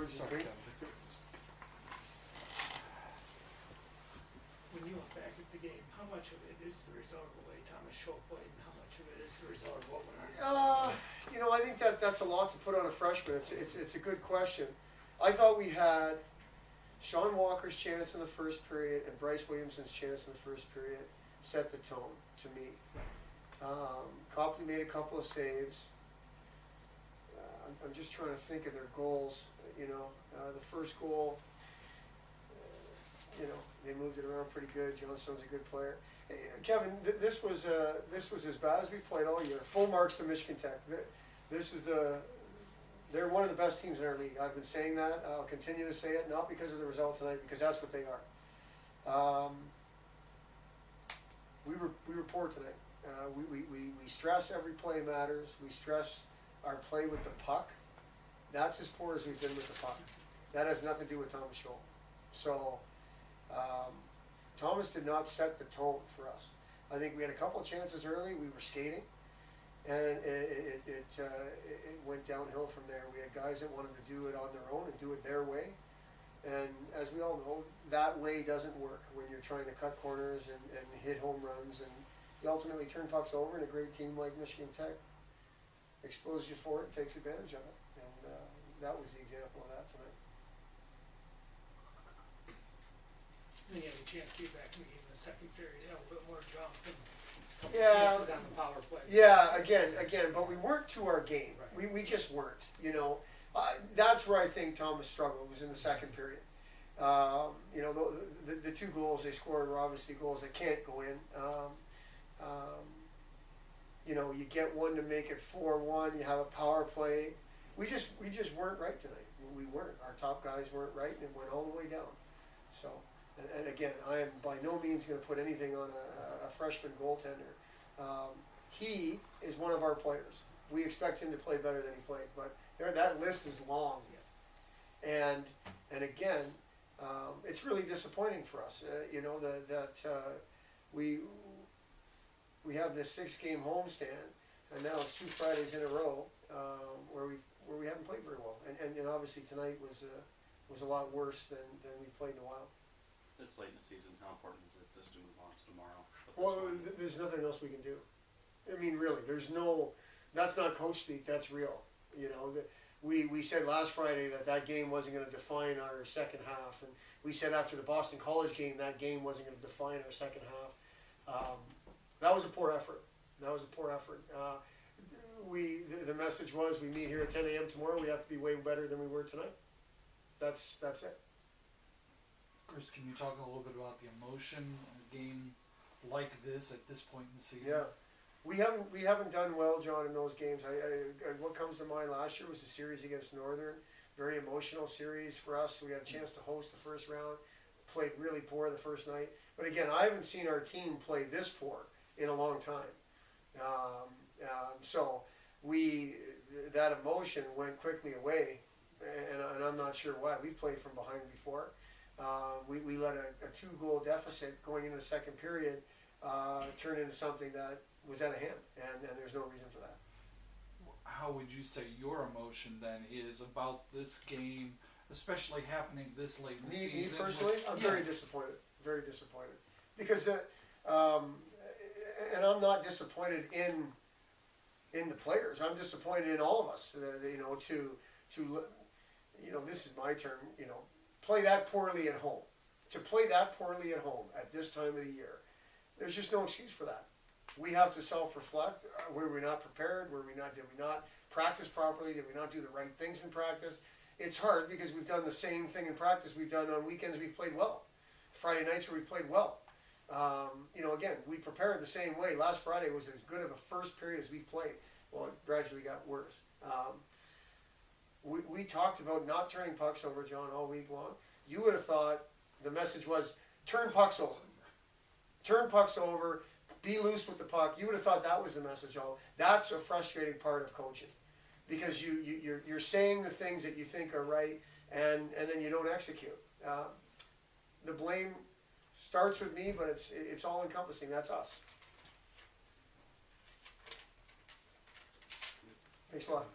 George. Sorry, When you look back at the game, how much of it is the result of the way Thomas Scholl played, and how much of it is the result of what went on? You know, I think that's a lot to put on a freshman. It's a good question. I thought we had Sean Walker's chance in the first period and Bryce Williamson's chance in the first period set the tone to me. Copley made a couple of saves. I'm just trying to think of their goals. You know, the first goal, you know, they moved it around pretty good. Johnstone's a good player. Hey, Kevin, this was as bad as we've played all year. Full marks to Michigan Tech. They're one of the best teams in our league. I've been saying that. I'll continue to say it, not because of the result tonight, because that's what they are. We were poor tonight. We stress every play matters. We stress our play with the puck. That's as poor as we've been with the puck. That has nothing to do with Thomas Scholl. So Thomas did not set the tone for us. I think we had a couple of chances early. We were skating, and it went downhill from there. We had guys that wanted to do it on their own and do it their way. And as we all know, that way doesn't work when you're trying to cut corners and hit home runs, and you ultimately turn pucks over, and a great team like Michigan Tech exposes you for it and takes advantage of it. And that was the example of that tonight. And you had a chance to see back in the second period, a little bit more jump and a couple Yeah. chances on the power play. Yeah, again, but we weren't to our game. Right. We just weren't, you know. That's where I think Thomas struggled, was in the second period. You know, the two goals they scored were obviously goals that can't go in. You know, you get one to make it 4-1, you have a power play. We just weren't right tonight. We weren't. Our top guys weren't right, and it went all the way down. So, and again, I am by no means going to put anything on a freshman goaltender. He is one of our players. We expect him to play better than he played, but that list is long. Yeah. And again, it's really disappointing for us. You know that we have this 6-game homestand, and now it's 2 Fridays in a row where we haven't played very well. And obviously tonight was a lot worse than we've played in a while. This late in the season, how important is it just to move on to tomorrow? Well, there's nothing else we can do. I mean, really, that's not coach speak, that's real. You know, we said last Friday that game wasn't going to define our second half, and we said after the Boston College game that game wasn't going to define our second half. That was a poor effort. The message was we meet here at 10 a.m. tomorrow, we have to be way better than we were tonight. That's it. Chris, can you talk a little bit about the emotion of a game like this at this point in the season? Yeah, we haven't done well, John, in those games. What comes to mind last year was the series against Northern, very emotional series for us. We had a chance to host the first round, played really poor the first night. But again, I haven't seen our team play this poor in a long time. So that emotion went quickly away, and I'm not sure why. We've played from behind before. We let a 2-goal deficit going into the second period turn into something that was out of hand, and there's no reason for that. How would you say your emotion then is about this game, especially happening this late in the season? Me personally, I'm very disappointed. Very disappointed. Because and I'm not disappointed in the players. I'm disappointed in all of us. You know, you know, this is my term. You know, play that poorly at home. To play that poorly at home at this time of the year, there's just no excuse for that. We have to self-reflect. Were we not prepared? Did we not practice properly? Did we not do the right things in practice? It's hard because we've done the same thing in practice we've done on weekends. We've played well. Friday nights where we played well. You know, again, we prepared the same way. Last Friday was as good of a first period as we've played. Well, it gradually got worse. We talked about not turning pucks over, John, all week long. You would have thought the message was turn pucks over. Turn pucks over. Be loose with the puck. You would have thought that was the message. That's a frustrating part of coaching, because you're saying the things that you think are right, and then you don't execute. The blame starts with me, but it's all encompassing. That's us. Thanks a lot.